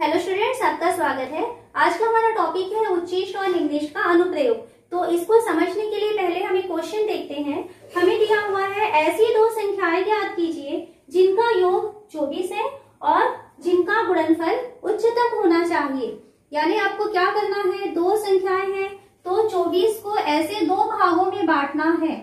Hello students, आपका स्वागत है। आज का हमारा टॉपिक है उच्चेश और निम्नेश का अनुप्रयोग। तो इसको समझने के लिए पहले हम एक क्वेश्चन देखते हैं। हमें दिया हुआ है ऐसी दो संख्याएं ज्ञात कीजिए जिनका योग 24 है और जिनका गुणनफल उच्चतम होना चाहिए। यानी आपको क्या करना है, दो संख्याएं हैं तो 24 को ऐसे दो भागों में बांटना है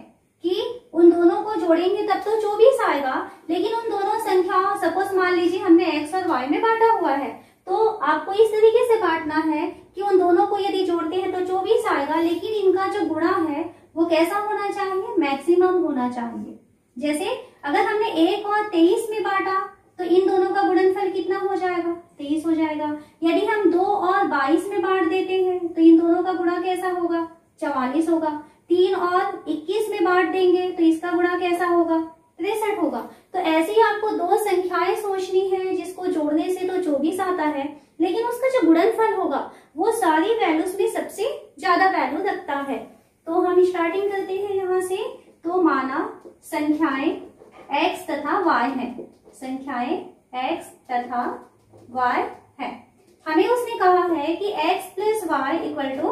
कि उन दोनों को जोड़ेंगे तब तो 24 आएगा, लेकिन उन दोनों संख्याओं, सपोज मान लीजिए हमने x और y में बांटा हुआ है, तो आपको इस तरीके से बांटना है कि उन दोनों को यदि जोड़ते हैं तो 24 आएगा, लेकिन इनका जो गुणा है वो कैसा होना चाहिए, मैक्सिमम होना चाहिए। जैसे अगर हमने 1 और 23 में बांटा तो इन दोनों का गुणनफल कितना हो जाएगा, 23 हो जाएगा। यदि हम 2 और 22 में बांट देते हैं तो इन दोनों का गुणा कैसा होगा, 44 होगा। 3 और 21 में बांट देंगे तो इसका गुणा कैसा होगा, 63 होगा। तो ऐसे ही आपको दो संख्याएं सोचनी है जिसको जोड़ने से तो 24 आता है, लेकिन उसका जो गुणनफल होगा वो सारी वैल्यूज में सबसे ज्यादा वैल्यू रखता है। तो हम स्टार्टिंग करते हैं यहाँ से। तो माना संख्याएं x तथा y है, संख्याएं x तथा y है। हमें उसने कहा है कि x plus y equal to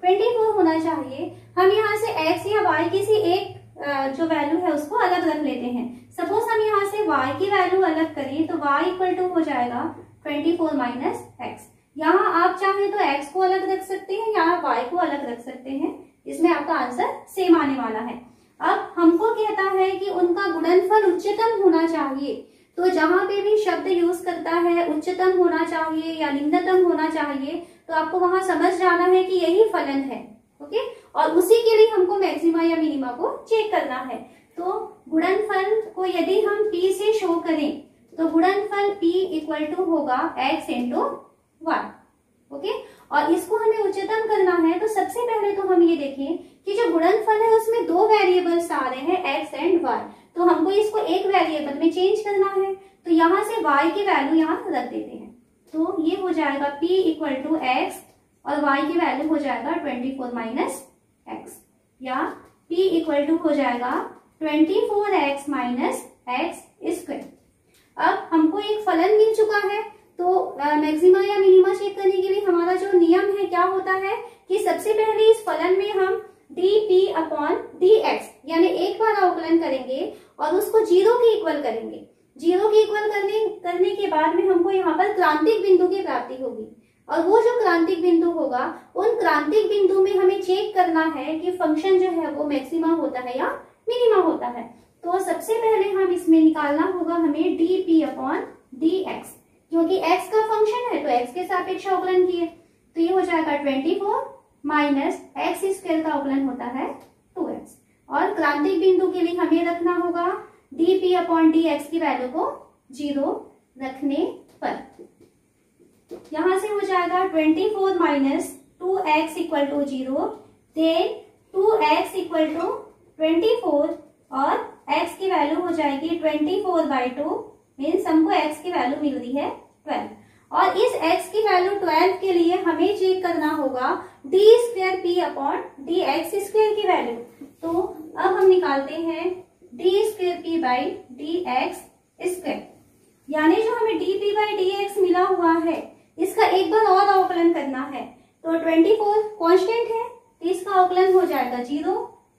24 होना चाहिए। हम यहाँ से x या y किसी एक जो वैल्यू है उसको अलग रख लेते हैं। सपोज हम यहाँ से y की वैल्यू अलग करें तो y इक्वल टू हो जाएगा 24 माइनस x। यहाँ आप चाहें तो x को अलग रख सकते हैं या y को अलग रख सकते हैं, इसमें आपका आंसर सेम आने वाला है। अब हमको कहता है कि उनका गुणनफल उच्चतम होना चाहिए, तो जहां पे भी शब्द यूज करता है उच्चतम होना चाहिए या निम्नतम होना चाहिए, तो आपको वहां समझ जाना है कि यही फलन है। ओके, और उसी के लिए हमको मैक्सिमा या मिनिमा को चेक करना है। तो गुणनफल को यदि हम p से शो करें तो गुणनफल p इक्वल टू होगा x इंटू वाई। ओके, और इसको हमें उच्चतम करना है तो सबसे पहले तो हम ये देखें कि जो गुणनफल है उसमें दो वेरिएबल्स आ रहे हैं x एंड y, तो हमको इसको एक वेरिएबल में चेंज करना है। तो यहाँ से y की वैल्यू यहाँ रख देते हैं, तो ये हो जाएगा p इक्वल टू x और y की वैल्यू हो जाएगा 24 माइनस x, या p इक्वल टू हो जाएगा 24x माइनस x स्क्वायर। अब हमको एक फलन मिल चुका है, तो मैक्सिमा या मिनिमा चेक करने के लिए हमारा जो नियम है क्या होता है कि सबसे पहले इस फलन में हम dp अपॉन dx यानी एक बार अवकलन करेंगे और उसको 0 के इक्वल करेंगे। 0 के इक्वल करने के बाद में हमको यहाँ पर क्रांतिक बिंदु की प्राप्ति होगी, और वो जो क्रांतिक बिंदु होगा उन क्रांतिक बिंदु में हमें चेक करना है कि फंक्शन जो है वो मैक्सिमा होता है या मिनिमा होता है। तो सबसे पहले हम इसमें निकालना होगा हमें dp अपॉन dx, क्योंकि x का फंक्शन है तो x के सापेक्ष अवकलन किए, तो ये हो जाएगा 24 माइनस x स्क्वायर का अवकलन होता है 2x, और क्रांतिक बिंदु के लिए हमें रखना होगा dp अपॉन dx की वैल्यू को 0 रखने पर। यहाँ से हो जाएगा 24 minus 2x equal to 0, then 2x equal to 24 और x की वैल्यू हो जाएगी 24/2, मीन्स हमको x की वैल्यू मिल रही है 12, और इस x की वैल्यू 12 के लिए हमें चेक करना होगा d square p upon dx square की वैल्यू। तो अब हम निकालते हैं d square p by dx square, यानी जो हमें dp बाई dx मिला हुआ है इसका एक बार और अवकलन करना है। तो 24 कांस्टेंट है तो इसका अवकलन हो जाएगा 0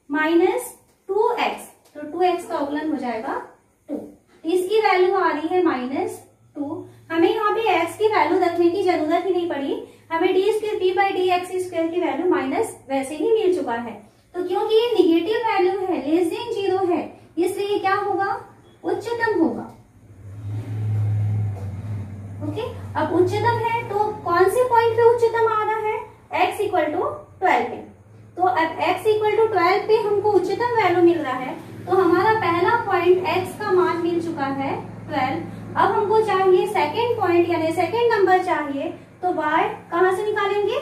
माइनस 2x, तो 2x का अवकलन हो जाएगा 2, इसकी वैल्यू आ रही है -2। हमें यहाँ पे x की वैल्यू रखने की जरूरत ही नहीं पड़ी, हमें d square p by dx square की वैल्यू माइनस वैसे ही मिल चुका है। तो क्योंकि ये निगेटिव वैल्यू है, लेस देन 0 है, इसलिए क्या होगा, उच्चतम होगा। ओके, अब उच्चतम है तो कौन से पॉइंट पे उच्चतम आ रहा है, x इक्वल टू 12 पे। तो अब x इक्वल टू 12 पे हमको उच्चतम वैल्यू मिल रहा है, तो हमारा पहला पॉइंट x का मान मिल चुका है 12। अब हमको चाहिए सेकेंड पॉइंट यानी सेकेंड नंबर चाहिए, तो y कहाँ से निकालेंगे,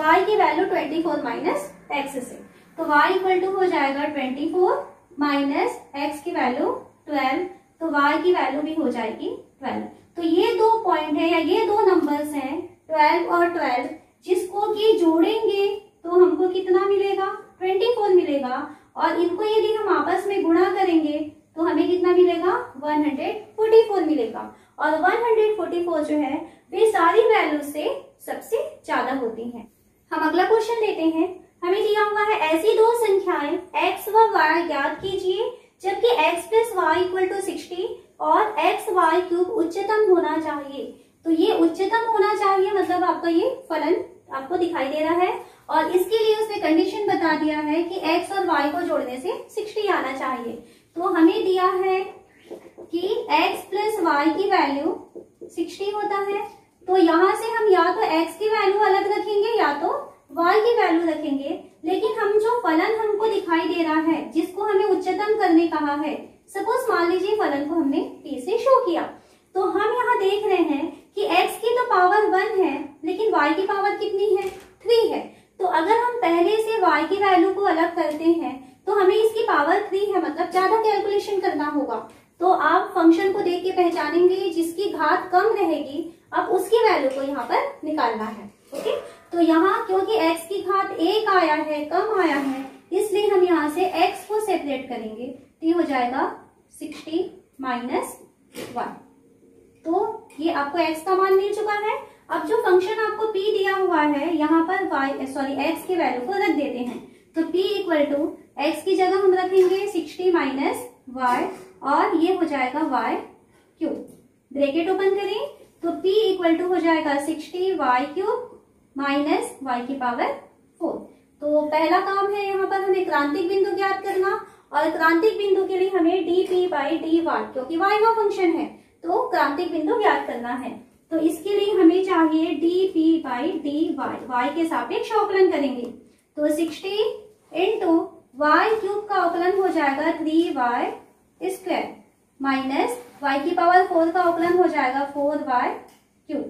y की वैल्यू 24 माइनस x से, तो y इक्वल टू हो जाएगा 24 माइनस x की वैल्यू 12, तो y की वैल्यू भी हो जाएगी 12। तो ये दो पॉइंट है या ये दो नंबर्स हैं 12 और 12, जिसको कि जोड़ेंगे तो हमको कितना मिलेगा, 24 मिलेगा, और इनको यदि हम आपस में गुणा करेंगे तो हमें कितना मिलेगा 144 मिलेगा। और 144 जो है वे सारी वैल्यू से सबसे ज्यादा होती हैं। हम अगला क्वेश्चन लेते हैं। हमें दिया हुआ है ऐसी दो संख्याएं x व y ज्ञात कीजिए जबकि x plus y equal to 60 और एक्स वाई क्यूब उच्चतम होना चाहिए। तो ये उच्चतम होना चाहिए मतलब आपका ये फलन आपको दिखाई दे रहा है और इसके लिए उसने कंडीशन बता दिया है कि x और y को जोड़ने से 60 आना चाहिए। तो हमें दिया है कि x प्लस वाई की वैल्यू 60 होता है। तो यहाँ से हम या तो x की वैल्यू अलग रखेंगे या तो y की वैल्यू रखेंगे, लेकिन हम जो फलन हमको दिखाई दे रहा है जिसको हमें उच्चतम करने कहा है, सपोज मान लीजिए फलन को हमने p से शो किया, तो हम यहाँ देख रहे हैं कि x की तो पावर 1 है लेकिन y की पावर कितनी है 3 है। तो अगर हम पहले से y की वैल्यू को अलग करते हैं तो हमें इसकी पावर 3 है मतलब ज्यादा कैलकुलेशन करना होगा। तो आप फंक्शन को देख के पहचानेंगे जिसकी घात कम रहेगी अब उसकी वैल्यू को यहाँ पर निकालना है। ओके, तो यहाँ क्योंकि x की घात 1 आया है कम आया है इसलिए हम यहाँ से x को सेपरेट करेंगे तो ये हो जाएगा 60 माइनस 1। तो ये आपको x का मान मिल चुका है। अब जो फंक्शन आपको p दिया हुआ है यहाँ पर x की वैल्यू को रख देते हैं। तो p इक्वल टू x की जगह हम रखेंगे 60 माइनस y और ये हो जाएगा y क्यूब। ब्रैकेट ओपन करें तो p इक्वल टू हो जाएगा 60 y क्यूब माइनस y की पावर 4। तो पहला काम है यहाँ पर हमें क्रांतिक बिंदु ज्ञात करना और क्रांतिक बिंदु के लिए हमें dp बाई dy क्योंकि y का फंक्शन है तो क्रांतिक बिंदु ज्ञात करना है। तो इसके लिए हमें चाहिए dp बाई dy, y के सापेक्ष अवकलन करेंगे तो 60 इंटू y क्यूब का अवकलन हो जाएगा 3y स्क्वायर माइनस y की पावर 4 का अवकलन हो जाएगा 4y क्यूब।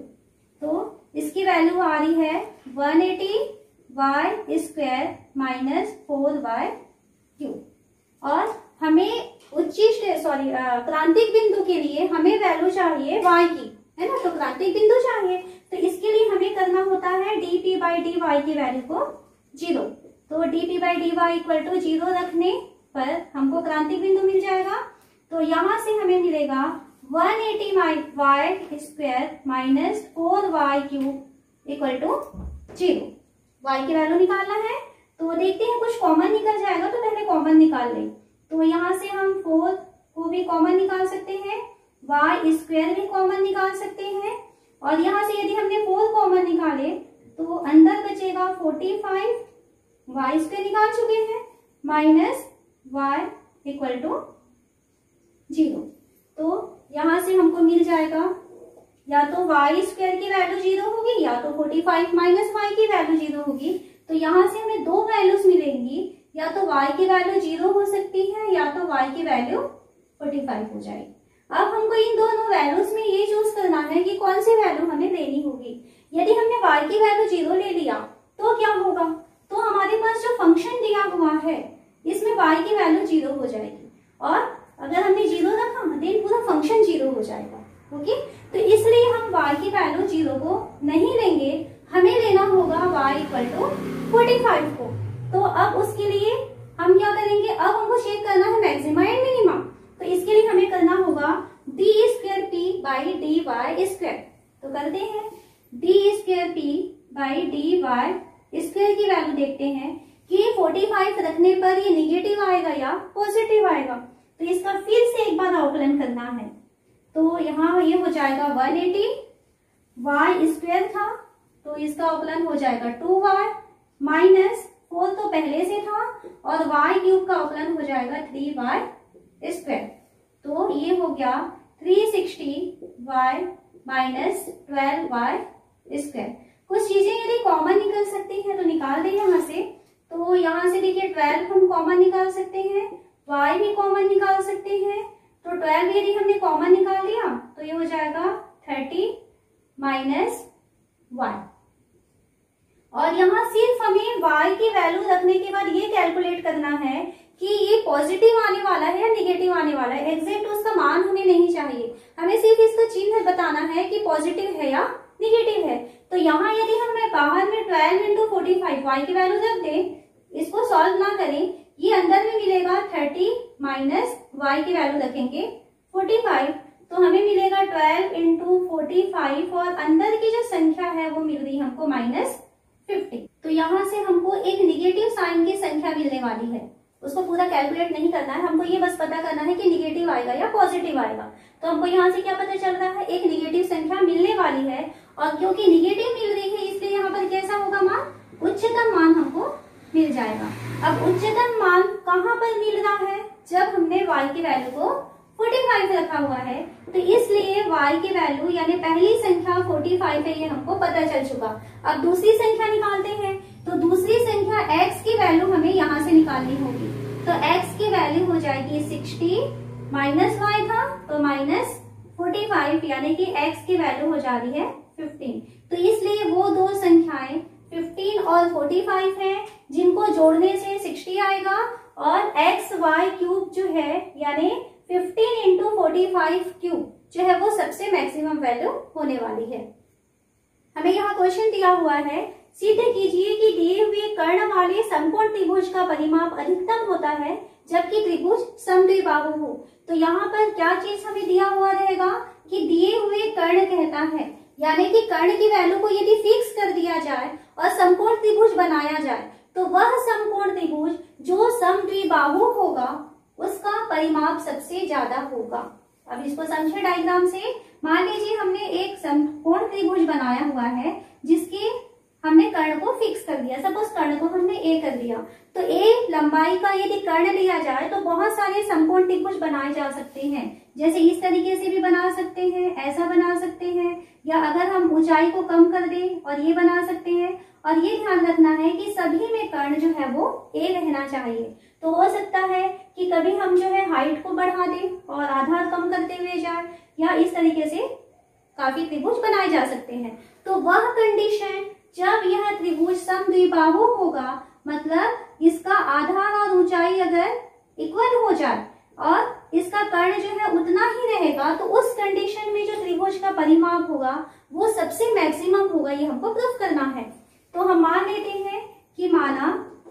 तो इसकी वैल्यू आ रही है 180y square minus 4y cube. और हमें क्रांतिक बिंदु के लिए हमें वैल्यू चाहिए y की, है ना, तो क्रांतिक बिंदु चाहिए तो इसके लिए हमें करना होता है dp बाई dy की वैल्यू को 0। तो dp by dy equal to 0 रखने पर हमको क्रांतिक बिंदु मिल जाएगा। तो यहाँ से हमें मिलेगा 180y square minus 4y cube equal to 0। y की वैल्यू निकालना है तो देखते हैं कुछ कॉमन निकल जाएगा तो पहले कॉमन निकाल लें। तो यहाँ से हम 4 को भी कॉमन निकाल सकते हैं, y स्क्वायर भी कॉमन निकाल सकते हैं और यहाँ से यदि हमने 4 कॉमन निकाले तो अंदर बचेगा 45, y स्क्वायर निकाल चुके हैं माइनस y इक्वल टू 0। तो यहाँ से हमको मिल जाएगा या तो y स्क्वायर की वैल्यू 0 होगी या तो 45 माइनस y की वैल्यू 0 होगी। तो यहाँ से हमें दो वैल्यूज मिलेंगी, या तो y की वैल्यू 0 हो सकती है या तो y की वैल्यू 45 हो जाएगी। अब हमको इन दोनों वैल्यूज में ये चूज करना है कि कौन सी वैल्यू हमें लेनी होगी। यदि हमने y की वैल्यू 0 ले लिया तो क्या होगा, तो हमारे पास जो फंक्शन दिया हुआ है इसमें y की वैल्यू 0 हो जाएगी और अगर हमने 0 रखा देन पूरा फंक्शन 0 हो जाएगा। ओके, तो इसलिए हम y की वैल्यू 0 को नहीं लेंगे, हमें लेना होगा y इक्वल टू 45 को। तो अब उसके लिए हम क्या करेंगे, अब हमको चेक करना है मैक्सिमा एंड मिनिमा। तो इसके लिए हमें करना होगा d square p by dy square. तो करते हैं d square p by dy square की वैल्यू देखते हैं कि 45 रखने पर ये निगेटिव आएगा या पॉजिटिव आएगा। तो इसका फिर से एक बार अवकलन करना है। तो यहाँ ये हो जाएगा 180 y स्क्वायर था तो इसका अवकलन हो जाएगा 2y माइनस 4 तो पहले से था और y क्यूब का अवकलन हो जाएगा 3y स्क्वायर। तो ये हो गया 360y माइनस 12y स्क्वायर। कुछ चीजें यदि कॉमन निकल सकती हैं तो निकाल दें यहाँ से। तो यहाँ से देखिए 12 हम कॉमन निकाल सकते हैं, y भी कॉमन निकाल सकते हैं। तो 12 यदि हमने कॉमन निकाल लिया तो ये हो जाएगा 30 माइनस y। और यहाँ सिर्फ हमें y की वैल्यू रखने के बाद ये कैलकुलेट करना है कि ये पॉजिटिव आने वाला है या निगेटिव आने वाला है। एग्जैक्ट उसका मान हमें नहीं चाहिए, हमें सिर्फ इसका चिन्ह बताना है कि पॉजिटिव है या निगेटिव है। तो यहाँ यदि हम बाहर में 12 इंटू 45 y की वैल्यू रख दें, इसको सॉल्व ना करें, ये अंदर में मिलेगा 30 माइनस y की वैल्यू रखेंगे 45, तो हमें मिलेगा 12 इंटू 45 और अंदर की जो संख्या है वो मिल रही है हमको -50। तो यहाँ से हमको एक निगेटिव साइन की संख्या मिलने वाली है। उसको पूरा कैलकुलेट नहीं करना है, हमको ये बस पता करना है कि निगेटिव आएगा या पॉजिटिव आएगा। तो हमको यहाँ से क्या पता चल रहा है, एक निगेटिव संख्या मिलने वाली है, और क्योंकि निगेटिव मिल रही है इसलिए यहाँ पर कैसा होगा मान, उच्चतम मान हमको मिल जाएगा। अब उच्चतम मान कहाँ पर मिल रहा है, जब हमने y की वैल्यू को 45 रखा हुआ है, तो इसलिए y की वैल्यू यानी पहली संख्या 45 है, ये हमको पता चल चुका। अब दूसरी संख्या निकालते हैं, तो दूसरी संख्या x की वैल्यू हमें यहाँ से निकालनी होगी। तो x की वैल्यू हो जाएगी 60 माइनस y था तो माइनस 45, यानी कि x की वैल्यू हो जा रही है 15। तो इसलिए वो दो संख्याएं 15 और 45 है, जिनको जोड़ने से 60 आएगा, और x y क्यूब जो है यानी 15 इंटू 45 क्यूब जो है वो सबसे मैक्सिमम वैल्यू होने वाली है। हमें यहाँ क्वेश्चन दिया हुआ है, सिद्ध कीजिए कि दिए हुए कर्ण वाले समकोण त्रिभुज का परिमाप अधिकतम होता है जबकि त्रिभुज समद्विबाहु हो। तो यहाँ पर क्या चीज हमें दिया हुआ रहेगा कि दिए हुए कर्ण कहता है, यानी कि कर्ण की वैल्यू को यदि फिक्स कर दिया जाए और समकोण त्रिभुज बनाया जाए, तो वह समकोण त्रिभुज जो समद्विबाहु होगा उसका परिमाप सबसे ज्यादा होगा। अब इसको समझे डायग्राम से। मान लीजिए हमने एक समकोण त्रिभुज बनाया हुआ है जिसके हमने कर्ण को फिक्स कर दिया, सपोज कर्ण को हमने ए कर दिया, तो ए लंबाई का यदि कर्ण लिया जाए तो बहुत सारे समकोण त्रिभुज बनाए जा सकते हैं। जैसे इस तरीके से भी बना सकते हैं, ऐसा बना सकते हैं, या अगर हम ऊंचाई को कम कर दें और ये बना सकते हैं। और ये ध्यान रखना है कि सभी में कर्ण जो है वो ए रहना चाहिए। तो हो सकता है कि कभी हम जो है हाइट को बढ़ा दें और आधार कम करते हुए जाए, या इस तरीके से काफी त्रिभुज बनाए जा सकते हैं। तो वह कंडीशन जब यह त्रिभुज समद्विबाहु होगा, मतलब इसका आधार और ऊंचाई अगर इक्वल हो जाए और इसका कर्ण जो है उतना ही रहेगा, तो उस कंडीशन में जो त्रिभुज का परिमाप होगा वो सबसे मैक्सिमम होगा। ये हमको प्रूफ करना है। तो हम मान लेते हैं कि माना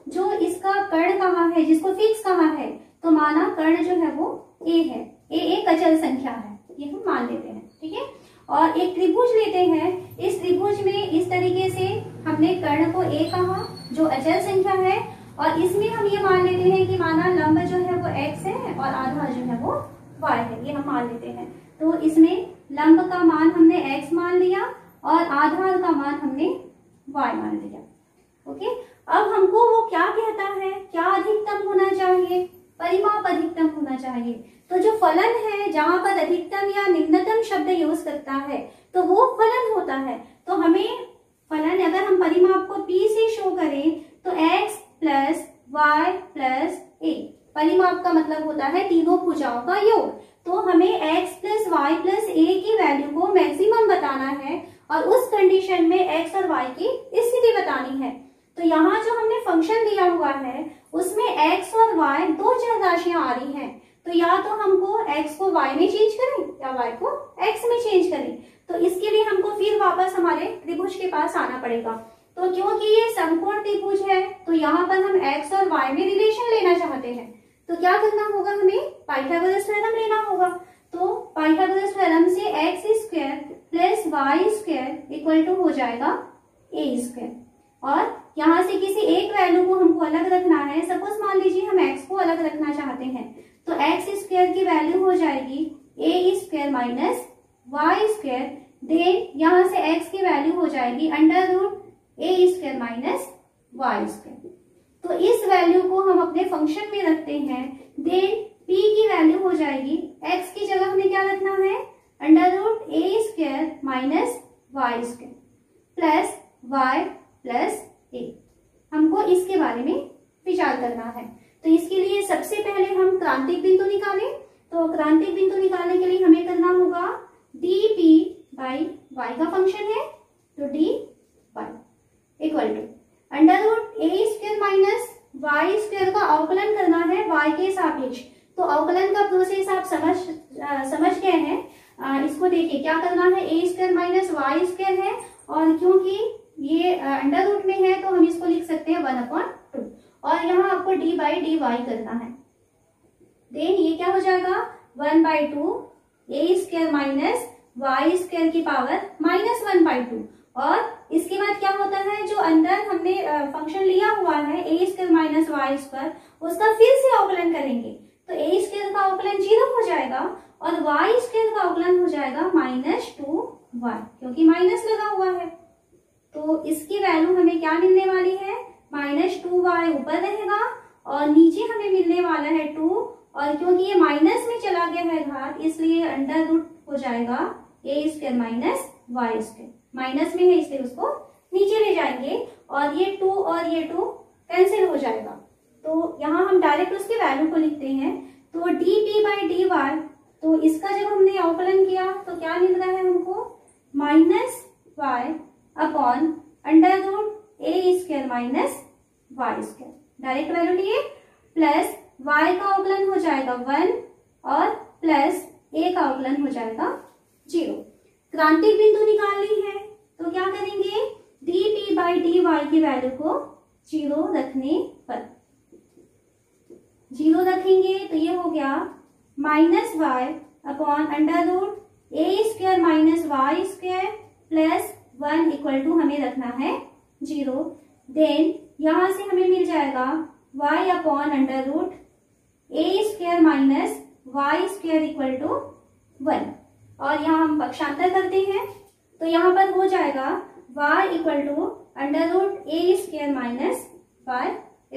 जो इसका कर्ण कहाँ है, जिसको फिक्स कहाँ है, तो माना कर्ण जो है वो ए है, ए एक अचल संख्या है, ये हम मान लेते हैं, ठीक है। और एक त्रिभुज लेते हैं, इस त्रिभुज में इस तरीके से हमने कर्ण को ए कहा जो अचल संख्या है, और इसमें हम ये मान लेते हैं कि माना लंब जो है वो x है और आधार जो है वो y है, ये हम मान लेते हैं। तो इसमें लंब का मान हमने x मान लिया और आधार का मान हमने y मान लिया। ओके, अब हमको वो क्या कहता है, क्या अधिकतम होना चाहिए, परिमाप अधिकतम होना चाहिए। तो जो फलन है जहां पर अधिकतम या निम्नतम शब्द यूज करता है तो वो फलन होता है। तो हमें फलन अगर हम परिमाप को p से शो करें तो x plus y plus a, परिमाप का मतलब होता है तीनों भुजाओं का योग। तो हमें x plus y plus a की वैल्यू को मैक्सिमम बताना है और उस कंडीशन में x और y की स्थिति बतानी है। तो यहाँ जो हमने फंक्शन दिया हुआ है उसमें x और y दो चर राशियां आ रही हैं, तो या तो हमको x को y में चेंज करें या y को x में चेंज करें। तो इसके लिए हमको फिर वापस हमारे त्रिभुज के पास आना पड़ेगा। तो क्योंकि ये समकोण त्रिभुज है तो यहाँ पर हम x और y में रिलेशन लेना चाहते हैं, तो क्या करना होगा, हमें पाइथागोरस थ्योरम लेना होगा। तो पाइथागोरस थ्योरम से x square plus y square equal to हो जाएगा a स्क्वायर, और यहाँ से किसी एक वैल्यू को हमको अलग रखना है। सपोज मान लीजिए हम x को अलग रखना चाहते हैं, तो x स्क्वायर की वैल्यू हो जाएगी a square minus y square, then यहाँ से x की वैल्यू हो जाएगी under root a square minus y square. तो इस वैल्यू को हम अपने फंक्शन में रखते हैं, देन p की वैल्यू हो जाएगी, x की जगह हमें क्या रखना है, under root a square minus y square plus y plus a। हमको इसके बारे में विचार करना है। तो इसके लिए सबसे पहले हम क्रांतिक बिंदु निकालें। तो क्रांतिक बिंदु निकालने के लिए हमें करना होगा dp बाई y का फंक्शन है, तो dy equal to under root a square minus y square का अवकलन करना है y के सापेक्ष। तो अवकलन का प्रोसेस आप समझ गए हैं। इसको देखिए क्या करना है, a square minus y square है, और क्योंकि ये अंडर रूट में है तो हम इसको लिख सकते हैं 1/2, और यहाँ आपको डी बाई डी वाई करना है। देन ये क्या हो जाएगा 1/2 ए स्क्वायर माइनस वाई स्क्वायर की पावर -1/2। और इसके बाद क्या होता है, जो अंदर हमने फंक्शन लिया हुआ है a square minus y square, उसका फिर से अवकलन करेंगे तो ए स्क्वायर का अवकलन 0 हो जाएगा और वाई स्क्वायर का अवकलन हो जाएगा -2y, क्योंकि माइनस लगा हुआ है। तो इसकी वैल्यू हमें क्या मिलने वाली है, -2y ऊपर रहेगा और नीचे हमें मिलने वाला है 2, और क्योंकि ये माइनस में चला गया है घात, इसलिए अंडर रूट हो जाएगा a square minus y square. Minus में है इसलिए उसको नीचे ले जाएंगे और ये 2 और ये 2 कैंसिल हो जाएगा। तो यहाँ हम डायरेक्ट उसके वैल्यू को लिखते हैं। तो d p by d y, तो इसका जब हमने अवकलन किया तो क्या मिल रहा है हमको, -y upon under root a square minus y square. Direct value लिए प्लस y का अवकलन हो जाएगा 1 और प्लस a का अवकलन हो जाएगा 0। क्रांतिक बिंदु निकालनी है तो क्या करेंगे, d p by d y की वैल्यू को 0 रखने पर 0 रखेंगे तो ये हो गया -y upon under root a square minus y square plus 1 equal to हमें रखना है 0। देन यहां से हमें मिल जाएगा y upon under root a square minus y square equal to 1। और यहाँ हम पक्षांतर करते हैं तो यहाँ पर हो जाएगा y equal to under root a square minus y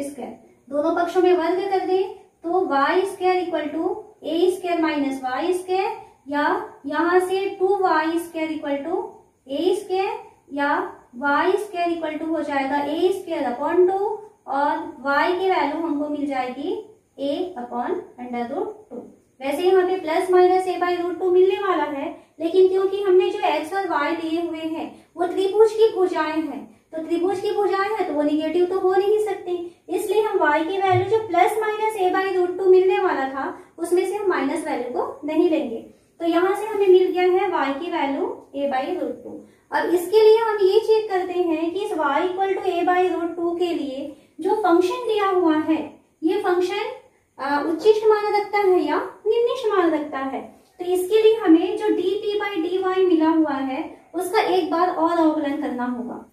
square. दोनों पक्षों में वर्ग कर दे तो y square equal to a square minus y square, या यहाँ से 2y square equal to a square, या y स्क्वायर इक्वल टू हो जाएगा ए स्क्वायर अपॉन 2 और y की वैल्यू हमको मिल जाएगी a अपॉन अंडर रूट 2। वैसे यहाँ पे plus minus a by root 2 मिलने वाला है, लेकिन क्योंकि हमने जो x और y लिए हुए हैं वो त्रिभुज की भुजाएं हैं, तो त्रिभुज की भुजाएं हैं तो वो निगेटिव तो हो नहीं सकते, इसलिए हम y की वैल्यू जो plus minus a by root 2 मिलने वाला था उसमें से हम माइनस वैल्यू को नहीं लेंगे। तो यहाँ से हमें मिल गया है y की वैल्यू a बाई रूट 2। अब इसके लिए हम ये चेक करते हैं कि इस y equal to a by root 2 के लिए जो फंक्शन दिया हुआ है ये फंक्शन उच्चिष्ट मान रखता है या निम्निष्ठ मान रखता है। तो इसके लिए हमें जो d p by d y मिला हुआ है उसका एक बार और अवकलन करना होगा।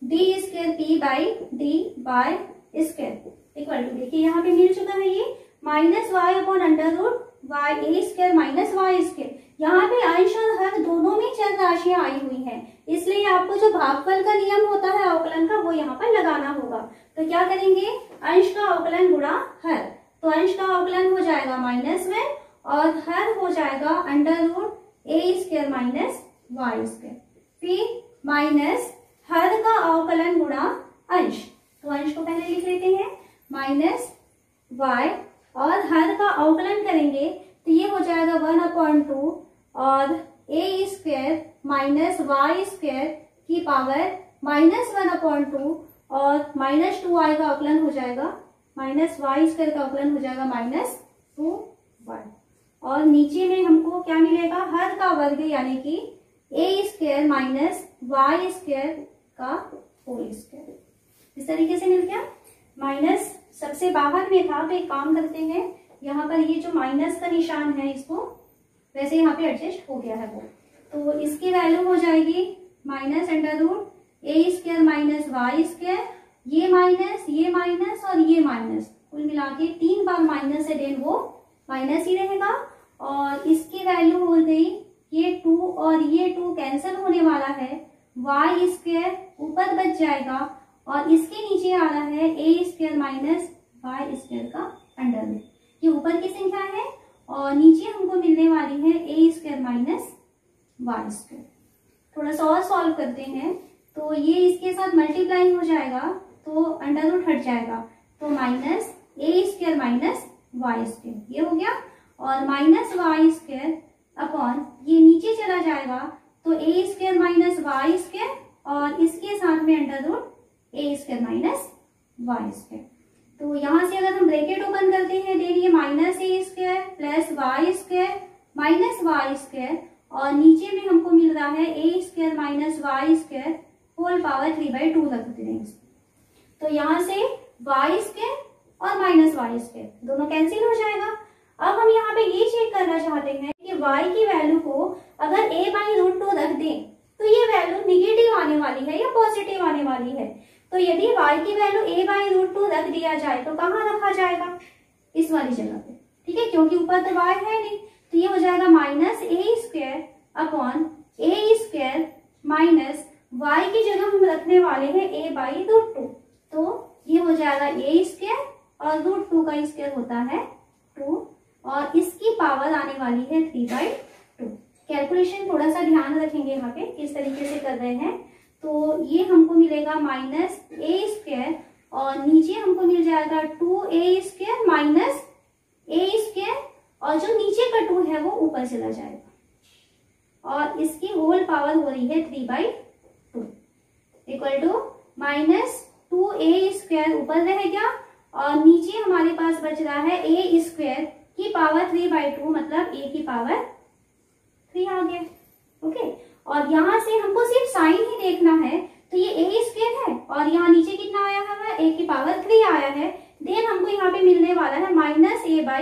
D square p by d y square equal to, देखिए यहाँ पे मिल चुका है ये -y upon under root y a square minus y square. यहाँ पे अंश और हर दोनों में चर राशियां आई हुई हैं, इसलिए आपको जो भागफल का नियम होता है अवकलन का वो यहाँ पर लगाना होगा। तो क्या करेंगे, अंश का अवकलन गुणा हर, तो अंश का अवकलन हो जाएगा -1 और हर हो जाएगा under root a square minus y square, फिर माइनस हर का अवकलन गुणा अंश, तो अंश को पहले लिख लेते हैं -y और हर का अवकलन करेंगे तो ये हो जाएगा 1/2 और ए स्क्वायर माइनस वाई स्क्वायर की पावर -1/2 और -2y का अवकलन हो जाएगा, -y स्क्वायर का अवकलन हो जाएगा -2y। और नीचे में हमको क्या मिलेगा, हर का वर्ग यानी कि ए स्क्वायर माइनस वाई स्क्वायर का होल स्क्वायर। इस तरीके से मिल गया। माइनस सबसे बाहर में था तो एक काम करते हैं, यहाँ पर ये जो माइनस का निशान है इसको वैसे यहाँ पे एडजस्ट हो गया है वो, तो इसकी वैल्यू हो जाएगी -√a square minus y square, ये माइनस और ये माइनस, कुल मिला के 3 बार माइनस है, देन वो माइनस ही रहेगा। और इसकी वैल्यू हो गई ये 2 और ये 2 कैंसिल होने वाला है, वाई स्क्वायर ऊपर बच जाएगा और इसके नीचे आ रहा है a square minus y square का अंडर रूट। ये ऊपर की संख्या है और नीचे हमको मिलने वाली है a square minus y square. थोड़ा सा और सॉल्व करते हैं तो ये इसके साथ मल्टीप्लाई हो जाएगा तो अंडर रूट हट जाएगा, तो minus a square minus y square ये हो गया, और माइनस वाई स्क्वायर अपॉन ये नीचे चला जाएगा तो ए स्क्वायर माइनस वाई स्क्वायर और इसके साथ में under root a square minus y square. तो यहाँ से अगर हम ब्रैकेट ओपन करते हैं देन ये minus a square plus y square minus y square और नीचे में हमको मिल रहा है a square minus y square whole power 3/2 रख देंगे। तो यहाँ से वाई स्क्वायर और माइनस वाई स्क्वायर, दोनों कैंसिल हो जाएगा। अब हम यहाँ पे ये चेक करना चाहते हैं कि y की वैल्यू को अगर a/√2 रख दें तो ये वैल्यू निगेटिव आने वाली है या पॉजिटिव आने वाली है। तो यदि y की वैल्यू a/√2 रख दिया जाए तो कहाँ रखा जाएगा, इस वाली जगह पे, ठीक है, क्योंकि ऊपर तो y है नहीं। तो ये हो जाएगा minus a square upon a square minus y की जगह हम रखने वाले हैं a/√2, तो ये हो जाएगा a स्क्वायर और √2 का स्क्वायर होता है 2 और इसकी पावर आने वाली है 3/2। कैलकुलेशन थोड़ा सा ध्यान रखेंगे यहाँ पे किस तरीके से कर रहे हैं। तो ये हमको मिलेगा माइनस a स्क्वायर और नीचे हमको मिल जाएगा 2a square minus a square और जो नीचे का 2 है वो ऊपर चला जाएगा और इसकी होल पावर हो रही है 3/2 equal to minus 2a square ऊपर रह गया और नीचे हमारे पास बच रहा है a स्क्वायर की पावर 3/2 मतलब a की पावर 3 आ गया। ओके, और यहाँ से हमको सिर्फ साइन ही देखना है, तो ये a स्क्वायर है और यहाँ नीचे कितना आया है, a की पावर 3 आया है। देन हमको यहाँ पे मिलने वाला है माइनस 2/a,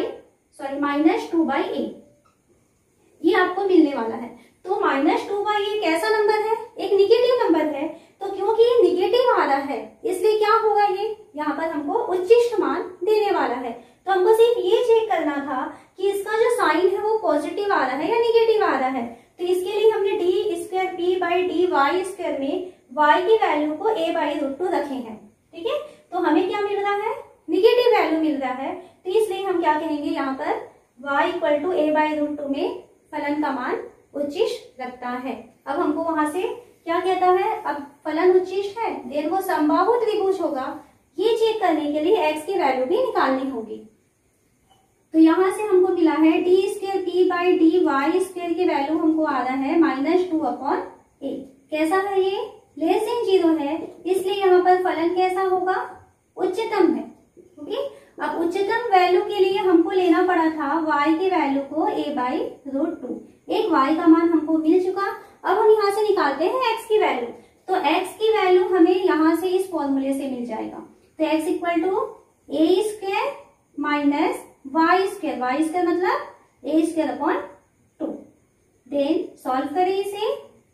ये आपको मिलने वाला है। तो माइनस 2/a कैसा नंबर है, एक निगेटिव नंबर है। तो क्योंकि ये निगेटिव आ रहा है इसलिए क्या होगा, ये यहाँ पर हमको उच्चिष्ट मान देने वाला है। तो हमको सिर्फ ये चेक करना था कि इसका जो साइन है वो पॉजिटिव आ रहा है या निगेटिव आ रहा है। तो इसके लिए हमने d square p/d y square में y की वैल्यू को a/√2 रखे हैं, ठीक है। तो हमें क्या मिल रहा है, निगेटिव वैल्यू मिल रहा है। तो इसलिए हम क्या कहेंगे यहाँ पर y इक्वल टू a/√2 में फलन का मान उच्चिष्ट रखता है। अब हमको वहां से क्या कहता है, अब फलन उच्चिष्ट है देन वो समबाहु त्रिभुज होगा, ये चेक करने के लिए x की वैल्यू भी निकालनी होगी। तो यहाँ से हमको मिला है d square p/d y square की वैल्यू हमको आ रहा है -2/a। कैसा है, ये लेस देन 0 है, इसलिए यहाँ पर फलन कैसा होगा, उच्चतम है। ओके, अब उच्चतम वैल्यू के लिए हमको लेना पड़ा था y की वैल्यू को a/√2। एक y का मान हमको मिल चुका। अब हम यहाँ से निकालते हैं x की वैल्यू। तो x की वैल्यू हमें यहाँ से इस फॉर्मूले से मिल जाएगा। तो x equal to a square minus y square मतलब a square upon 2। Then solve करें इसे,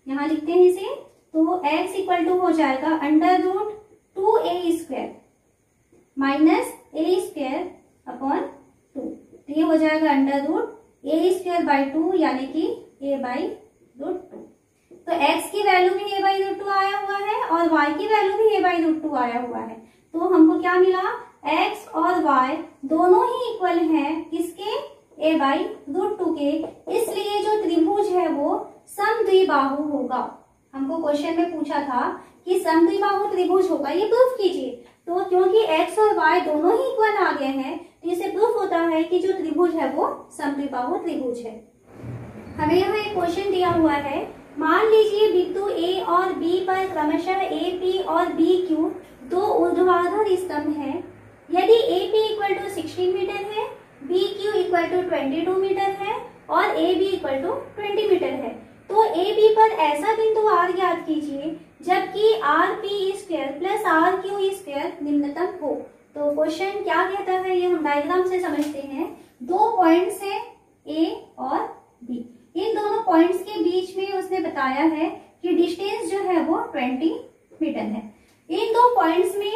यहाँ लिखते हैं इसे। तो x इक्वल टू हो जाएगा √2a square minus a square upon 2। तो ये हो जाएगा √a स्क्वायर 2 यानी कि a/√2। तो x की वैल्यू भी a/√2 आया हुआ है और y की वैल्यू भी a/√2 आया हुआ है। तो हमको क्या मिला, x और y दोनों ही इक्वल हैं किसके, a/√2 के। इसलिए जो त्रिभुज है वो समद्विबाहु होगा। हमको क्वेश्चन में पूछा था कि समद्विबाहु त्रिभुज होगा, ये प्रूफ कीजिए। तो क्योंकि x और y दोनों ही इक्वल आ गए हैं तो इससे प्रूफ होता है कि जो त्रिभुज है वो समद्विबाहु त्रिभुज है। हमें यहाँ एक क्वेश्चन दिया हुआ है, मान लीजिए बिंदु A और B पर क्रमशः AP और BQ दो ऊर्ध्वाधर स्तंभ हैं। यदि AP इक्वल टू 16 मीटर है, BQ इक्वल टू 22 मीटर है और AB इक्वल टू 20 मीटर है, तो AB पर ऐसा बिंदु R ज्ञात कीजिए जबकि RP square plus RQ square निम्नतम हो। तो क्वेश्चन क्या कहता है ये हम डायग्राम से समझते हैं। दो पॉइंट्स है A और B, इन दोनों पॉइंट्स के बीच में उसने बताया है कि डिस्टेंस जो है वो 20 मीटर है। इन दो पॉइंट्स में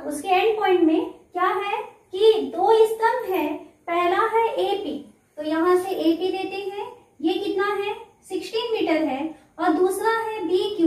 उसके एंड पॉइंट में क्या है कि दो स्तंभ है, पहला है AP, तो यहाँ से AP देते हैं, ये कितना है 16 मीटर है, और दूसरा है BQ,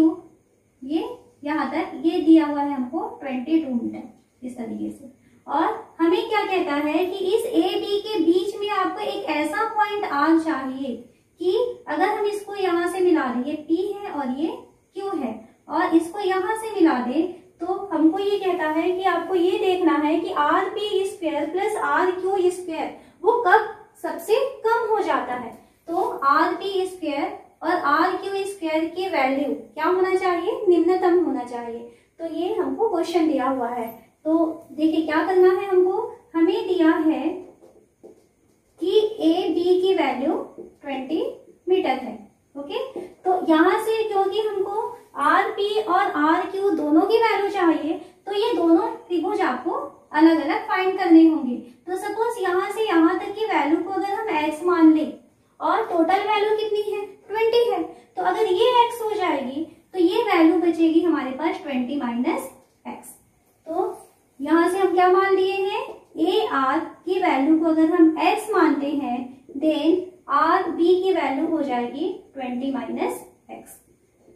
ये यहाँ तक ये दिया हुआ है हमको 22 मीटर इस तरीके से। और हमें क्या कहता है कि इस AB के बीच में आपको एक ऐसा पॉइंट R चाहिए कि अगर हम इसको यहाँ से मिला दें, ये P है और ये Q है, और इसको यहाँ से मिला दें तो हमको ये कहता है कि आपको ये देखना है कि RP square plus RQ square वो कब सबसे कम हो जाता है। तो RP स्क्वायर और RQ स्क्वायर की वैल्यू क्या होना चाहिए, निम्नतम होना चाहिए। तो ये हमको क्वेश्चन दिया हुआ है। तो देखिए क्या करना है हमको, हमें दिया है कि AB की वैल्यू 20 मीटर है। ओके, तो यहाँ से क्योंकि हमको RP और RQ दोनों की वैल्यू चाहिए तो ये दोनों त्रिभुज आपको अलग अलग फाइंड करने होंगे। तो सपोज यहाँ से यहाँ तक की वैल्यू को अगर हम x मान ले और टोटल वैल्यू कितनी है 20 है, तो अगर ये x हो जाएगी तो ये वैल्यू बचेगी हमारे पास 20 माइनस एक्स। तो यहाँ से हम क्या मान लिए हैं, ए आर की वैल्यू को अगर हम x मानते हैं देन आर बी की वैल्यू हो जाएगी 20 माइनस एक्स।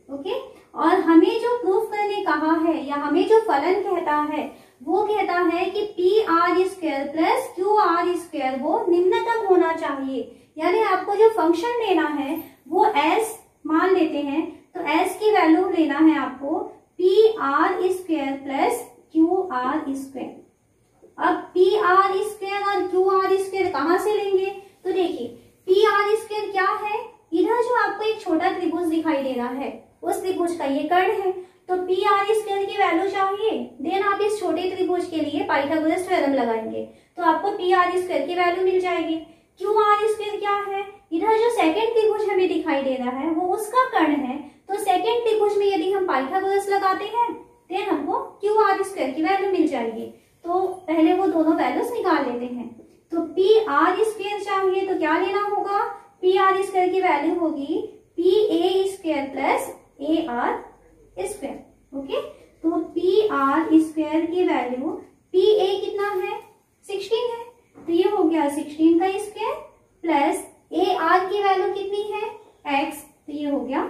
ओके, और हमें जो प्रूफ करने कहा है या हमें जो फलन कहता है वो कहता है कि P R square plus Q R square वो निम्नतम होना चाहिए। यानी आपको जो फंक्शन लेना है वो एस मान लेते हैं, तो एस की वैल्यू लेना है आपको P R square plus Q R square. अब पी आर स्क्वायर और क्यू आर स्क्वायर कहाँ से लेंगे, तो देखिए पी आर स्क्वायर क्या है, इधर जो आपको एक छोटा त्रिभुज दिखाई दे रहा है उस त्रिभुज का ये कर्ण है, तो पी आर स्क्वायर की वैल्यू चाहिए देन आप इस छोटे त्रिभुज के लिए पाइथागोरस थ्योरम लगाएंगे तो आपको पी आर स्क्वायर की वैल्यू मिल जाएगी। क्यू आर स्क्वायर क्या है, इधर जो सेकंड त्रिभुज हमें दिखाई दे रहा है वो उसका कर्ण है, तो सेकंड त्रिभुज में यदि हम पाइथागोरस लगाते हैं देन हमको क्यू आर स्क्वायर की वैल्यू मिल जाएगी। तो पहले वो दोनों वैल्यूज निकाल लेते हैं। तो पी आर स्क्वायर चाहिए तो क्या लेना होगा, पी आर स्क्वायर की वैल्यू होगी P A square plus A R square. Okay, तो पी आर स्क्वायर की वैल्यू पी ए कितना है 16 है, तो ये हो गया 16 का स्क्वायर प्लस ए आर की वैल्यू कितनी है x, तो ये हो गया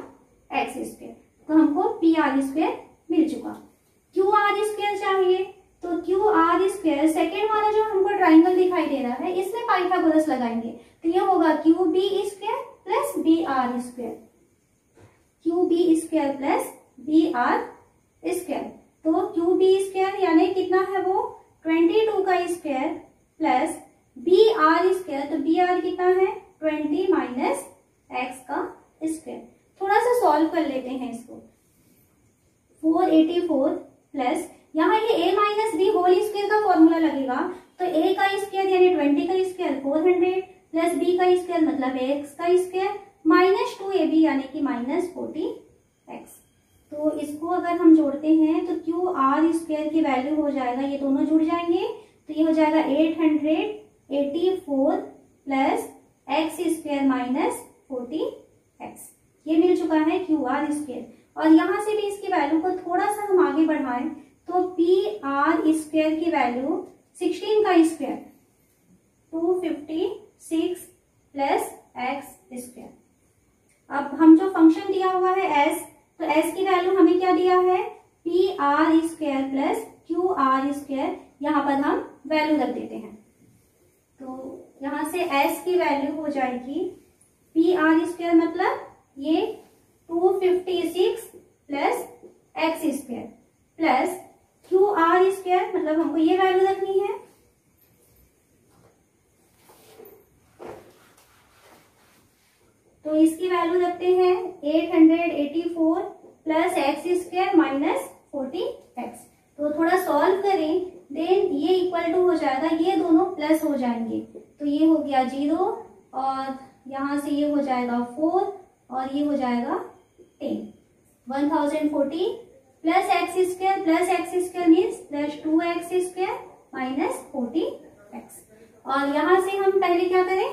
x स्क्वायर। तो हमको पी आर स्क्वायर मिल चुका। क्यू आर स्क्वायर चाहिए तो क्यू आर स्क्वायर सेकेंड वाला जो हमको ट्राइंगल दिखाई दे रहा है इसमें पाइथागोरस लगाएंगे तो ये होगा Q B square plus B R square, Q B square plus B R square. तो क्यू बी स्क्वायर यानी कितना है वो 22 का square plus B R square, तो बी आर कितना है 20 माइनस एक्स का स्क्वायर। थोड़ा सा सॉल्व कर लेते हैं इसको। 484 प्लस यहाँ ये a minus B whole square का फॉर्मूला लगेगा, तो a का स्क्वायर यानी 20 का स्क्वायर 400 प्लस b का स्क्वायर मतलब x का स्क्वायर माइनस 2ab यानी कि माइनस 40x। तो इसको अगर हम जोड़ते हैं तो क्यू आर स्क्वायर की वैल्यू हो जाएगा, ये दोनों जुड़ जाएंगे तो ये हो जाएगा 884 plus x square minus 40x। ये मिल चुका है क्यू आर स्क्वायर। और यहाँ से भी इसकी वैल्यू को थोड़ा सा हम आगे बढ़ाएं तो पी आर स्क्वायर की वैल्यू 16 का स्क्वायर 256 प्लस एक्स स्क्वायर। अब हम जो फंक्शन दिया हुआ है एस, तो एस की वैल्यू हमें क्या दिया है P R square plus Q R square, यहाँ पर हम वैल्यू रख देते हैं। तो यहाँ से एस की वैल्यू हो जाएगी पी आर स्क्वायर मतलब ये 256 plus x square plus Q R square मतलब हमको ये वैल्यू रखनी है तो इसकी वैल्यू रखते हैं 884 plus x square minus 40x। तो थोड़ा सॉल्व करें देन ये इक्वल टू हो जाएगा, ये दोनों प्लस हो जाएंगे तो ये हो गया 0 और यहाँ से ये हो जाएगा 4 और ये हो जाएगा 10। 1040 plus x square means plus 2x square minus 40x। और यहाँ से हम पहले क्या करें,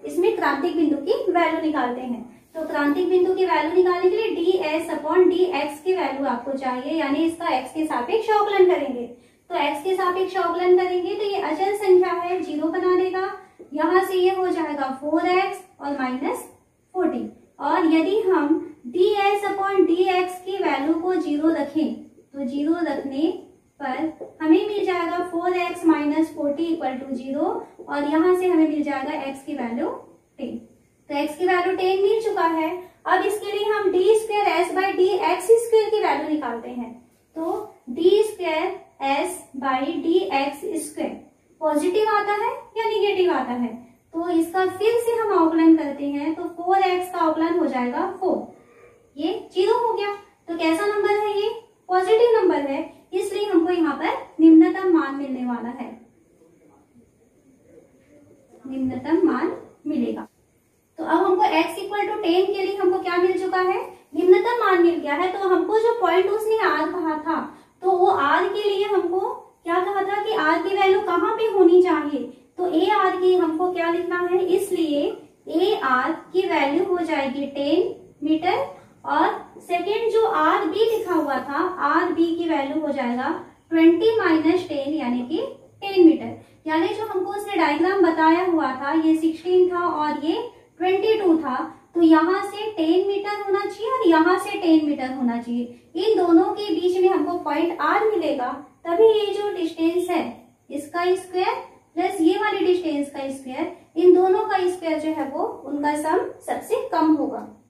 इसमें क्रांतिक बिंदु की वैल्यू निकालते हैं। तो क्रांतिक बिंदु की वैल्यू निकालने के लिए ds अपॉन dx की वैल्यू आपको चाहिए, यानी इसका x के सापेक्ष अवकलन करेंगे। तो x के सापेक्ष अवकलन करेंगे तो ये अचल संख्या है 0 बना देगा, यहाँ से ये हो जाएगा 4x और माइनस 40। और यदि हम ds अपॉन dx की वैल्यू को 0 रखें तो 0 रखने पर हमें मिल जाएगा 4x माइनस 40 इक्वल टू 0 और यहाँ से हमें मिल जाएगा x की वैल्यू 10। तो x की वैल्यू 10 मिल चुका है। अब इसके लिए हम D square S by D x square की वैल्यू निकालते हैं। तो D square S by D x square positive आता है या निगेटिव आता है, तो इसका फिर से हम अवकलन करते हैं तो 4x का अवकलन हो जाएगा 4, ये 0 हो गया। तो कैसा नंबर है, ये पॉजिटिव नंबर है, इसलिए हमको यहाँ पर निम्नतम मान मिलने वाला है, निम्नतम मान मिलेगा। तो अब हमको x इक्वल टू 10 के लिए हमको क्या मिल चुका है, निम्नतम मान मिल गया है। तो हमको जो पॉइंट उसने आर कहा था तो वो आर के लिए हमको क्या कहा था कि आर की वैल्यू कहाँ पे होनी चाहिए, तो ए आर की हमको क्या लिखना है, इसलिए ए आर की वैल्यू हो जाएगी 10 मीटर और सेकेंड जो आर बी लिखा हुआ था आर बी की वैल्यू हो जाएगा 20 माइनस 10 यानी कि 10 मीटर। यानी जो हमको उसने डायग्राम बताया हुआ था ये 16 था और ये 22 था, तो यहाँ से 10 मीटर होना चाहिए और यहाँ से 10 मीटर होना चाहिए। इन दोनों के बीच में हमको पॉइंट आर मिलेगा, तभी ये जो डिस्टेंस है इसका स्क्वायर प्लस ये वाली डिस्टेंस का स्क्वायर, इन दोनों का स्क्वायर जो है वो उनका सम सबसे कम होगा।